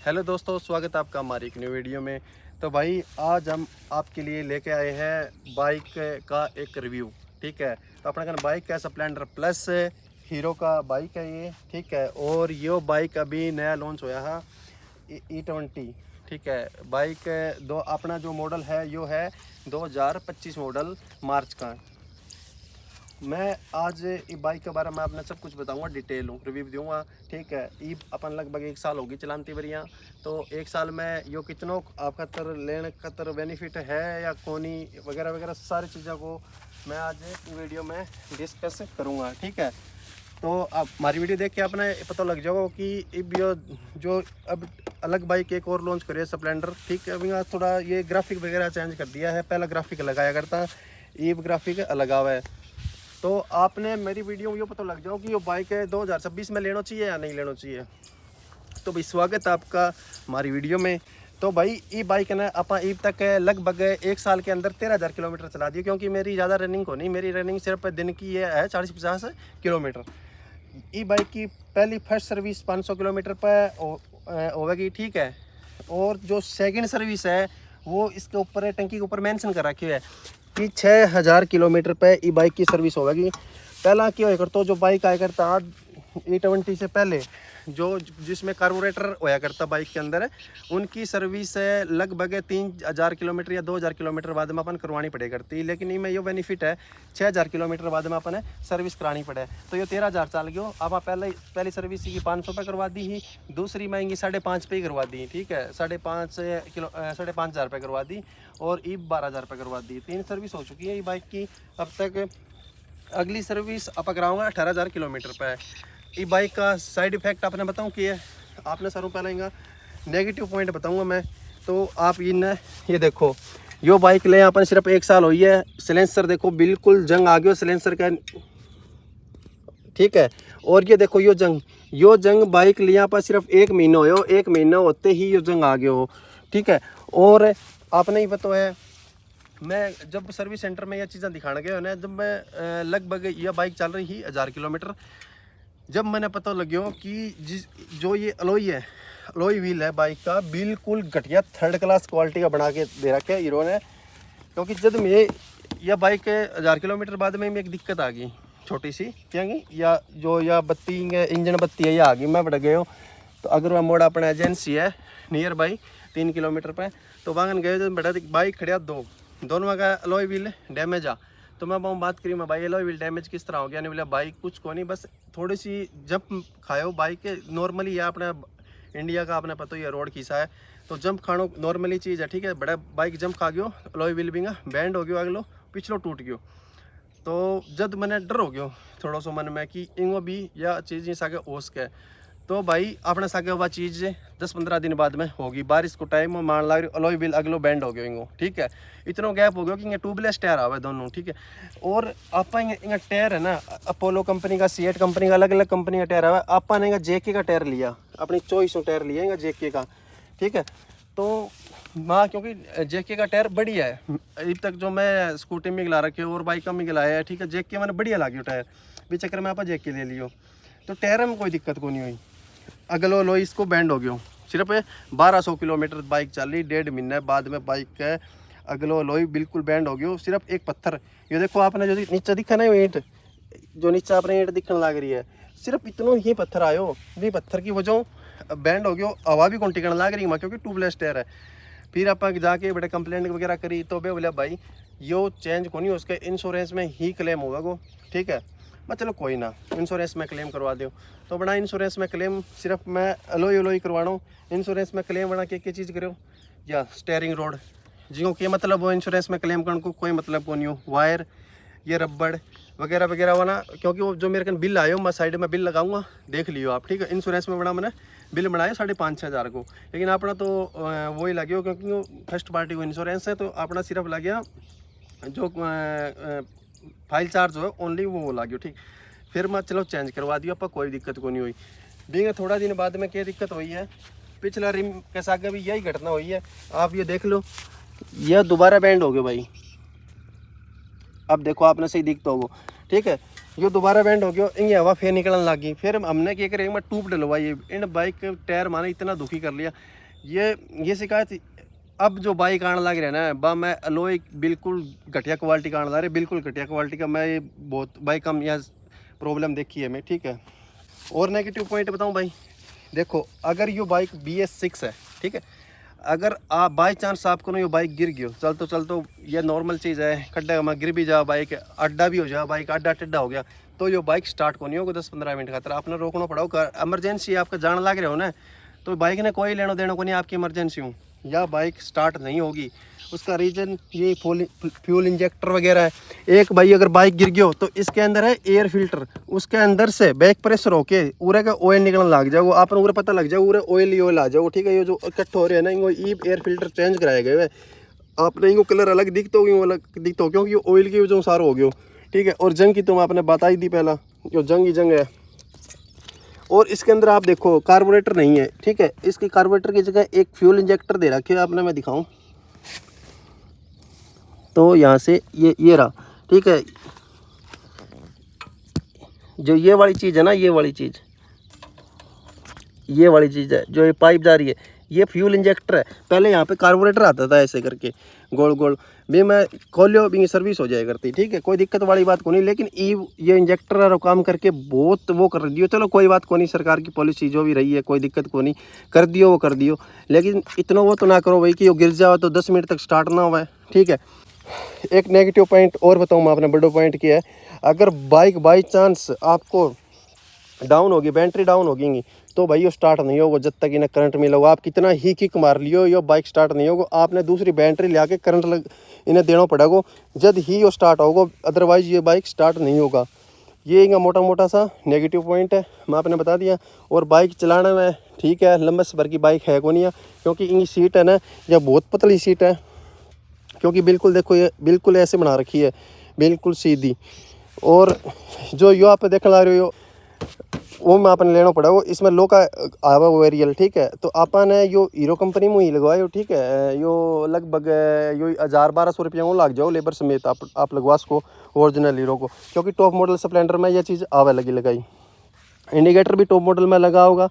Hello दोस्तों, स्वागत है आपका हमारी एक न्यू वीडियो में। तो भाई आज हम आपके लिए लेके आए हैं बाइक का एक रिव्यू। ठीक है, तो अपना कहना बाइक है स्प्लेंडर प्लस हीरो का बाइक है ये। ठीक है, और ये बाइक अभी नया लॉन्च होया है E20। ठीक है, बाइक दो अपना जो मॉडल है यो है 2025 मॉडल मार्च का। मैं आज ये बाइक के बारे में आपने सब कुछ बताऊंगा, डिटेल रिव्यू दूंगा। ठीक है, ये अपन लगभग 1 साल होगी चलानती बरिया। तो 1 साल में यो कितनों आप खतर लेने खतर बेनिफिट है या कोनी वगैरह वगैरह सारी चीज़ों को मैं आज वीडियो में डिस्कस करूंगा। ठीक है, तो आप हमारी वीडियो देख के आपने पता लग जाओगे कि अब यो जो अब अलग बाइक एक और लॉन्च करिए स्प्लेंडर। ठीक है, अभी थोड़ा ये ग्राफिक वगैरह चेंज कर दिया है, पहला ग्राफिक लगाया करता, ये ग्राफिक अलग आवा है। तो आपने मेरी वीडियो में ये पता लग जाओ कि ये बाइक है 2026 में लेना चाहिए या नहीं लेना चाहिए। तो भाई स्वागत है आपका हमारी वीडियो में। तो भाई ये बाइक है ना आप अब तक लगभग 1 साल के अंदर 13,000 किलोमीटर चला दी, क्योंकि मेरी ज़्यादा रनिंग को नहीं, मेरी रनिंग सिर्फ दिन की ये है 40-50 किलोमीटर। ये बाइक की पहली फर्स्ट सर्विस 500 किलोमीटर पर होगी। ठीक है, और जो सेकंड सर्विस है वो इसके ऊपर टंकी के ऊपर मेंशन कर रखी है कि 6,000 किलोमीटर पे ई बाइक की सर्विस होगी। पहला क्या होया करता, जो बाइक आया करता E20 से पहले जो जिसमें कार्बोरेटर होया करता बाइक के अंदर, उनकी सर्विस लगभग 3,000 किलोमीटर या 2,000 किलोमीटर बाद में अपन करवानी पड़े करती। लेकिन इनमें ये बेनिफिट है 6,000 किलोमीटर बाद में अपन सर्विस करानी पड़े। तो ये 13,000 चल गयो। अब आप पहली सर्विस की 500 पे करवा दी ही, दूसरी महंगी 5,500 पे ही करवा दी। ठीक है, 5,500 रुपये करवा दी, और ई 12,000 रुपये करवा दी। 3 सर्विस हो चुकी है ये बाइक की अब तक। अगली सर्विस आप कराऊंगा 18,000 किलोमीटर पे। ये बाइक का साइड इफेक्ट आपने बताऊँ कि है, आपने सरों पहले नेगेटिव पॉइंट बताऊंगा मैं। तो आप ये देखो, यो बाइक ले अपन सिर्फ 1 साल हुई है, सिलेंसर देखो बिल्कुल जंग आ गया सिलेंसर का। ठीक है, और ये देखो यो जंग बाइक लिया पर सिर्फ 1 महीना हो, 1 महीना होते ही यो जंग आ गया हो। ठीक है, और आपने ही पता है मैं जब सर्विस सेंटर में यह चीज़ें दिखाने गया ना, जब मैं लगभग यह बाइक चल रही ही 1,000 किलोमीटर, जब मैंने पता लगे कि जो ये अलॉय व्हील है बाइक का बिल्कुल घटिया 3rd क्लास क्वालिटी का बना के दे रखे है हीरो ने। क्योंकि जब मैं यह बाइक 1,000 किलोमीटर बाद में एक दिक्कत आ गई छोटी सी, क्या या जो या बत्ती इंजन बत्ती है, यह आ गई। मैं बढ़ गए तो अगर वह मोड़ अपना एजेंसी है नियर बाई 3 किलोमीटर पे, तो वागन गए तो बड़ा बाइक खड़िया दोनों का अलॉय व्हील डैमेज आ। तो मैं बात करी मैं भाई अलॉय व्हील डैमेज किस तरह हो गया, नहीं बोला बाइक कुछ को नहीं, बस थोड़ी सी जंप खाओ बाइक नॉर्मली है अपने इंडिया का आपने पता ही है रोड खींचा है, तो जंप खानो नॉर्मली चीज़ है। ठीक है, बड़ा बाइक जंप खा गयो, अलॉय व्हील भी बैंड हो गयो, अगलो पिछलो टूट गयो। तो जब मैंने डर हो गयो थोड़ा सा मन में कि इंगो भी यह चीज़ सागे ओस के, तो भाई अपने सागे वह चीज़ 10-15 दिन बाद में होगी। बारिश को टाइम मान लग रही अलॉय व्हील अगलो बैंड हो गयो इंगो। ठीक है, इतना गैप हो गया कि ट्यूबलेस टायर आवे दोनों। ठीक है, और आप टायर है ना अपोलो कंपनी का, सीएट कंपनी का, अलग अलग कंपनी का टायर आवे। आप जेके का टायर लिया, अपनी चॉइस टायर लिया जेके का। ठीक है, तो हाँ क्योंकि जेके का टायर बढ़िया है, अभी तक जो मैं स्कूटी में गिला रखे और बाइक में गिलाया है। ठीक है, जेके मैंने बढ़िया लगी टायर, भी चक्कर में आप जेके ले लियो, तो टायर में कोई दिक्कत को नहीं हुई। अगलो लो इसको बैंड हो गयो, सिर्फ 1200 किलोमीटर बाइक चल रही, 1.5 महीने बाद में बाइक का अगलो लोई बिल्कुल बैंड हो गयो। सिर्फ एक पत्थर, ये देखो आपने जो नीचे दिखा ना ईंट, जो नीचे आपने ईंट दिखने लग रही है, सिर्फ इतना ही पत्थर आयो, भी पत्थर की वजह बैंड हो गयो। हवा भी कौन टिकने लग रही है क्योंकि ट्यूबलेस टायर है। फिर आप जाके बड़े कंप्लेंट वगैरह करी, तो बे बोला भाई यो चेंज को नहीं, उसके इंश्योरेंस में ही क्लेम होगा वो। ठीक है, मैं चलो कोई ना इंश्योरेंस में क्लेम करवा दो। तो बना इंश्योरेंस में क्लेम सिर्फ मैं अलॉय करवाना हूँ। इंश्योरेंस में क्लेम बना के चीज़ करो या स्टेयरिंग रोड जियो के मतलब वो इंश्योरेंस में क्लेम करने को कोई मतलब को नहीं हो। वायर ये रबड़ वगैरह वगैरह वाला, क्योंकि वो जो मेरे को बिल आयो मैं साइड में बिल लगाऊंगा, देख लियो आप। ठीक है, इंश्योरेंस में बना मैंने बिल बनाया 5,500 को, लेकिन अपना तो वही लगे क्योंकि वो फर्स्ट पार्टी को इंश्योरेंस है, तो अपना सिर्फ लगे जो फाइल चार्ज हो ओनली वो लगे। ठीक, फिर मैं चलो चेंज करवा दिया, पर कोई दिक्कत को नहीं हुई। भी थोड़ा दिन बाद में क्या दिक्कत हुई है, पिछला रिम के साथ भी यही घटना हुई है। आप ये देख लो, यह दोबारा बैंड हो गया भाई, अब देखो आपने सही दिखता होगा। ठीक है, यो दोबारा बैंड हो गया, इन हवा फिर निकलने लगी। फिर हमने क्या करें, मैं ट्यूब डलवाई, इन बाइक के टायर माने इतना दुखी कर लिया। ये शिकायत अब जो बाइक आने लग रहा है ना, बा मैं अलोई बिल्कुल घटिया क्वालिटी का आने लग रहा है, बिल्कुल घटिया क्वालिटी का। मैं ये बहुत बाइक का यहाँ प्रॉब्लम देखी है मैं, ठीक है। और नेगेटिव पॉइंट बताऊँ भाई, देखो अगर ये बाइक BS6 है, ठीक है, अगर आप बाई चांस आपको ना ये बाइक गिर गयो चलतो ये नॉर्मल चीज़ है, खड्डा में गिर भी जा बाइक, अड्डा भी हो जा बाइक, अड्डा टिड्डा हो गया, तो ये बाइक स्टार्ट को नहीं होगा 10-15 मिनट खातर, आपने रोकना पड़ा। एमरजेंसी आपका जान लग रहे हो ना, तो बाइक ने कोई लेना देना को नहीं, आपकी इमरजेंसी हूँ या बाइक स्टार्ट नहीं होगी। उसका रीज़न ये फ्यूल इंजेक्टर वगैरह है। एक भाई अगर बाइक गिर गयो तो इसके अंदर है एयर फिल्टर, उसके अंदर से बैक प्रेशर होके पूरे का ऑयल निकलने लग जाओ, आपने पूरा पता लग जाओ पूरे ऑयल ही ऑयल आ जाओ, ठीक है। ये जो इकट्ठे हो रहे हैं ना, इनको एयर फिल्टर चेंज कराए गए हैं। आपने इनको कलर अलग दिखता हो, अलग दिखता हो, क्योंकि ऑयल की वजह सारा हो गया, ठीक है। और जंग की तो आपने बता ही दी पहला, जो जंग ही जंग है। और इसके अंदर आप देखो कार्बोरेटर नहीं है, ठीक है, इसके कार्बोरेटर की जगह एक फ्यूल इंजेक्टर दे रखे है आपने, मैं दिखाऊं तो यहाँ से ये रहा, ठीक है। जो ये वाली चीज़ है ना, ये वाली चीज़ है जो ये पाइप जा रही है, ये फ्यूल इंजेक्टर है। पहले यहाँ पे कार्बोरेटर आता था ऐसे करके गोल गोल, भी मैं खोलो भी सर्विस हो जाए करती, ठीक है, कोई दिक्कत वाली बात को नहीं। लेकिन ये इंजेक्टर और काम करके बहुत वो कर दियो, चलो कोई बात को नहीं, सरकार की पॉलिसी जो भी रही है कोई दिक्कत को नहीं, कर दियो वो कर दियो। लेकिन इतना वो तो ना करो भाई कि वो गिर जाओ तो 10 मिनट तक स्टार्ट ना हुआ है, ठीक है। एक नेगेटिव पॉइंट और बताऊँ मैं, आपने बड़ा पॉइंट किया है, अगर बाइक बाई चांस आपको डाउन होगी, बैटरी डाउन होगी, तो भाई ये स्टार्ट नहीं होगा जब तक इन्हें करंट मिलेगा। आप कितना ही किक मार लियो, ये बाइक स्टार्ट नहीं होगा, आपने दूसरी बैटरी ले आके करंट इन्हें देना पड़ेगा जब ही ये स्टार्ट होगा, अदरवाइज ये बाइक स्टार्ट नहीं होगा। ये इनका मोटा मोटा सा नेगेटिव पॉइंट है, मैं आपने बता दिया। और बाइक चलाने में ठीक है, लंबे सफ़र की बाइक है को नहीं है, क्योंकि इनकी सीट है ना, यह बहुत पतली सीट है, क्योंकि बिल्कुल देखो ये बिल्कुल ऐसे बना रखी है, बिल्कुल सीधी। और जो यो आप देखने ला रहे हो वो में आपने लेना पड़ेगा, इसमें लो का आवा वेरियल, ठीक है। तो आपने यो हीरो कंपनी में ही लगवाए हो, ठीक है, यो लगभग यो 1000-1200 रुपया वो लग जाओ लेबर समेत, आप लगवा सको ओरिजिनल हीरो को, क्योंकि टॉप मॉडल स्प्लेंडर में यह चीज़ आवे लगी लगाई। इंडिकेटर भी टॉप मॉडल में लगा होगा।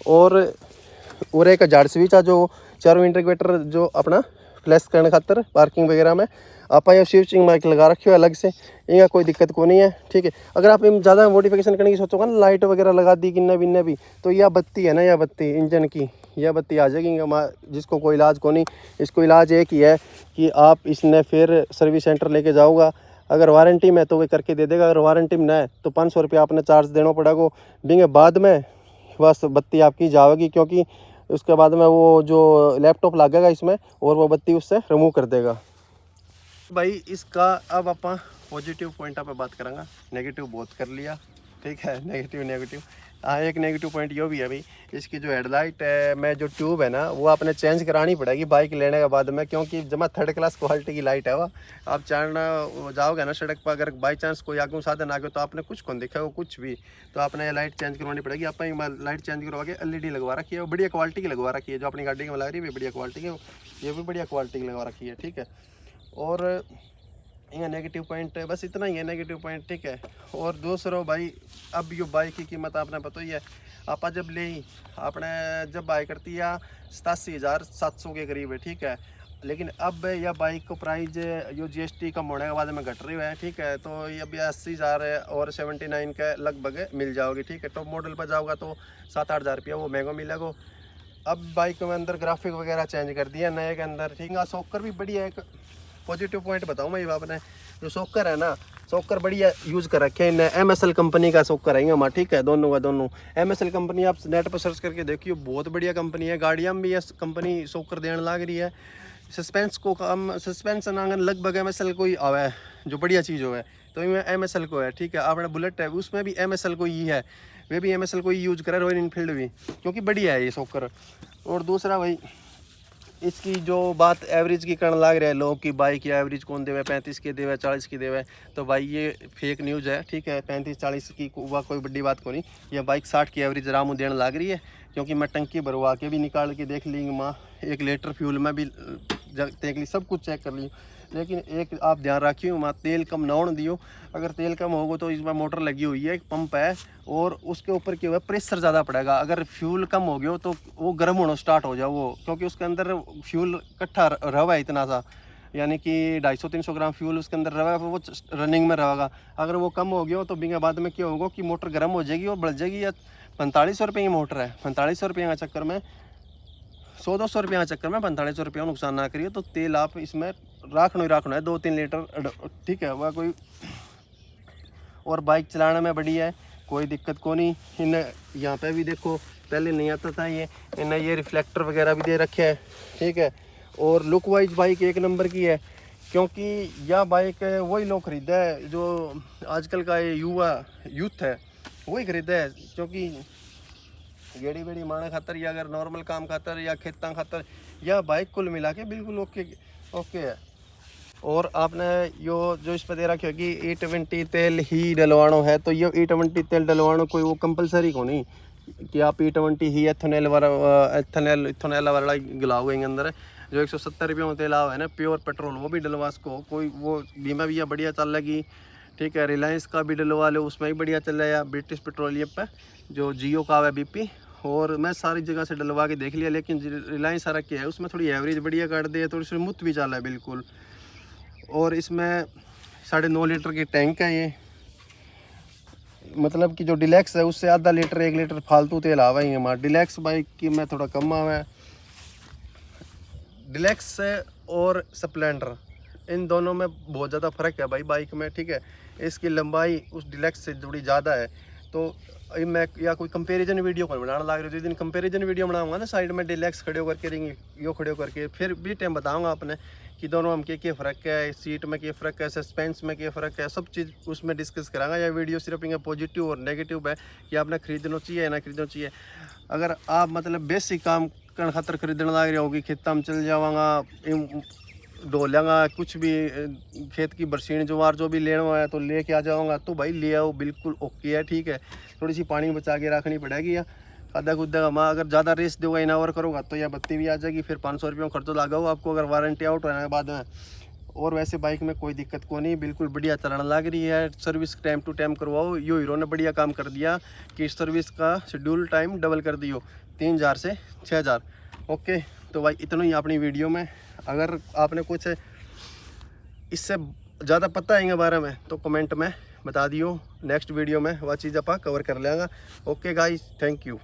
और एक झाड़ स्विच है जो चारों इंडिकेटर जो अपना फ्लैश करने खातर पार्किंग वगैरह में आप ये स्विचिंग माइक लगा रखी हो अलग से, इनका कोई दिक्कत को नहीं है, ठीक है। अगर आप ज़्यादा मॉडिफिकेशन करने की सोचोगे ना, लाइट वगैरह लगा दी किन्ना बिन्ना भी, तो यह बत्ती है ना, यह बत्ती इंजन की, यह बत्ती आ जाएगी, जिसको कोई इलाज को नहीं। इसको इलाज एक ही है कि आप इसने फिर सर्विस सेंटर लेके जाओगा, अगर वारंटी में तो वे करके दे देगा, अगर वारंटी में ना है तो 500 रुपया आपने चार्ज देना पड़ेगा। बिंगे बाद में बस बत्ती आपकी जाएगी, क्योंकि उसके बाद में वो जो लैपटॉप लगेगा इसमें और वो बत्ती उससे रिमूव कर देगा भाई इसका। अब आप पॉजिटिव पॉइंट पे बात करेंगे, नेगेटिव बहुत कर लिया, ठीक है, नेगेटिव। हाँ, एक नेगेटिव पॉइंट ये भी है भाई, इसकी जो हेडलाइट है में जो ट्यूब है ना, वो आपने चेंज करानी पड़ेगी बाइक लेने के बाद में, क्योंकि जमा 3rd क्लास क्वालिटी की लाइट है वो। आप चढ़ना जाओगे ना सड़क पर, अगर बाई चांस कोई आगे साधन आ गया तो आपने कुछ कौन देखा हो कुछ भी, तो आपने ये लाइट चेंज करवानी पड़ेगी। आप लाइट चेंज करवा के LED लगवा रखी है, वो बढ़िया क्वालिटी की लगवा रखी है, जो अपनी गाड़ी में लग रही है बढ़िया क्वालिटी की, ये भी बढ़िया क्वालिटी की लगवा रखी है, ठीक है। और ये नेगेटिव पॉइंट है, बस इतना ही है नेगेटिव पॉइंट, ठीक है। और दूसरा भाई, अब ये बाइक की कीमत आपने पता ही है, आप जब ले आपने जब बाइक करती है 87,700 के करीब है, ठीक है। लेकिन अब यह बाइक को प्राइस यो GST कम होने के बाद में घट रही है, ठीक है। तो ये अभी 80,000 है और 79 के लगभग मिल जाओगे, ठीक है। टॉप मॉडल पर जाओगा तो 7-8 हज़ार रुपया वो महंगा मिलेगा। अब बाइक में अंदर ग्राफिक वगैरह चेंज कर दिया नए के अंदर, ठीक है। सॉकर भी बढ़िया है, पॉजिटिव पॉइंट बताऊँ मैं, आपने जो सॉकर है ना, सॉकर बढ़िया यूज़ कर रखे हैं, MSL कंपनी का सॉकर है हमारा, ठीक है, दोनों का दोनों। MSL कंपनी आप नेट पर सर्च करके देखिए, बहुत बढ़िया कंपनी है, गाड़ियाँ में भी ये कंपनी सॉकर देने लग रही है। सस्पेंस को कम सस्पेंसन आंगन लगभग MSL को ही आवा है, जो बढ़िया चीज़ हो है, तो इनमें MSL को है, ठीक है। आपने बुलेट है उसमें भी MSL को ही है, वे भी MSL को ही यूज़ करे, रॉयल इनफील्ड भी, क्योंकि बढ़िया है ये सॉकर। और दूसरा भाई, इसकी जो बात एवरेज की करने लग रहा है लोग की बाइक या एवरेज कौन देवे 35 के देवे 40 की देवे, तो भाई ये फेक न्यूज़ है, ठीक है। 35-40 की वह कोई बड़ी बात को नहीं, यह बाइक 60 की एवरेज रामू देने लग रही है, क्योंकि मैं टंकी भरवा के भी निकाल के देख ली माँ, 1 लीटर फ्यूल में भी देख ली, सब कुछ चेक कर ली, लेकिन एक आप ध्यान रखियो वहाँ तेल कम ना होने दियो। अगर तेल कम होगा तो इसमें मोटर लगी हुई है, एक पंप है, और उसके ऊपर क्या हुआ प्रेशर ज़्यादा पड़ेगा। अगर फ्यूल कम हो गया तो वो गर्म होना स्टार्ट हो जाए वो, क्योंकि उसके अंदर फ्यूल इकट्ठा रवा है इतना सा, यानी कि 250-300 ग्राम फ्यूल उसके अंदर रहा है, वो रनिंग में रहेगा। अगर वो कम हो गया तो बिंगे बाद में क्या होगा कि मोटर गर्म हो जाएगी और बढ़ जाएगी। या 4500 रुपये की मोटर है, 4500 रुपये का चक्कर में 100-200 रुपये का चक्कर में 4500 रुपये नुकसान ना करिए। तो तेल आप इसमें रखना ही रखना है 2-3 लीटर, ठीक है वह कोई। और बाइक चलाने में बढ़िया है, कोई दिक्कत को नहीं। इन्हें यहाँ पे भी देखो पहले नहीं आता था ये, इन्हें ये रिफ्लेक्टर वगैरह भी दे रखे है, ठीक है। और लुक वाइज बाइक एक नंबर की है, क्योंकि यह बाइक वही लोग खरीदा है जो आजकल का ये यूथ है, वही खरीदा है। क्योंकि गेड़ी बेड़ी मारने खातर या अगर नॉर्मल काम खातर या खेतों खातर, यह बाइक कुल मिला के बिल्कुल ओके है। और आपने यो जो इस पर दे रखी होगी E20 तेल ही डलवानो है, तो ये E20 तेल डलवानो कोई वो कंपलसरी को नहीं कि आप E20 ही एथेनॉल वाला गिलाओगे अंदर। जो 170 रुपये में तेल आवा है ना प्योर पेट्रोल, वो भी डलवा सको, कोई वो बीमा भी बढ़िया चल लगी, ठीक है। रिलायंस का भी डलवा लो, उसमें भी बढ़िया चल रहा है। ब्रिटिश पेट्रोलियम पे जो जियो का है BP, और मैं सारी जगह से डलवा के देख लिया, लेकिन रिलायंस सारा क्या है उसमें थोड़ी एवरेज बढ़िया काट दी है, थोड़ी स्मूथ भी चल है बिल्कुल। और इसमें 9.5 लीटर की टैंक है ये, मतलब कि जो डिलैक्स है उससे आधा लीटर 1 लीटर फालतू तेल आवा ही हमारा। डिलैक्स बाइक की में थोड़ा कम आवा है। डिलैक्स और स्प्लेंडर इन दोनों में बहुत ज़्यादा फ़र्क है भाई बाइक में, ठीक है। इसकी लंबाई उस डिलैक्स से थोड़ी ज़्यादा है। तो मैं या कोई कंपैरिजन वीडियो पर बनाना लग रही जिस दिन कंपैरिजन वीडियो बनाऊंगा ना, साइड में डिलैक्स खड़े होकर के रिंग यो खड़े होकर के, फिर भी टाइम बताऊंगा आपने कि दोनों में क्या फ़र्क है, सीट में क्या फ़र्क है, सस्पेंस में क्या फ़र्क है, सब चीज़ उसमें डिस्कस करांगा। यह वीडियो सिर्फ इनका पॉजिटिव और नेगेटिव है कि आपने खरीदना चाहिए या ना खरीदना चाहिए। अगर आप मतलब बेसिक काम करने खातर खरीदने लग रही होगी, खेत में चल जाऊँगा डो लेंगा, कुछ भी खेत की बरसीन ज्वार जो भी लेना है तो लेके आ जाऊँगा, तो भाई ले आओ, बिल्कुल ओके है, ठीक है। थोड़ी सी पानी बचा के रखनी पड़ेगी, या आधा कुदा मैं अगर ज़्यादा रेस दोगा इनावर करोगा तो यह बत्ती भी आ जाएगी, फिर 500 रुपये खर्चो लगाओ आपको अगर वारंटी आउट होने के बाद में। और वैसे बाइक में कोई दिक्कत को नहीं, बिल्कुल बढ़िया चलाना लग रही है। सर्विस टाइम टू टाइम करवाओ, यो हीरो ने बढ़िया काम कर दिया कि सर्विस का शेड्यूल टाइम डबल कर दियो, 3000 से 6000। ओके, तो भाई इतना ही अपनी वीडियो में। अगर आपने कुछ इससे ज़्यादा पता है इनके बारे में तो कमेंट में बता दियो, नेक्स्ट वीडियो में वह चीज़ आप कवर कर लेंगे। Okay guys, thank you.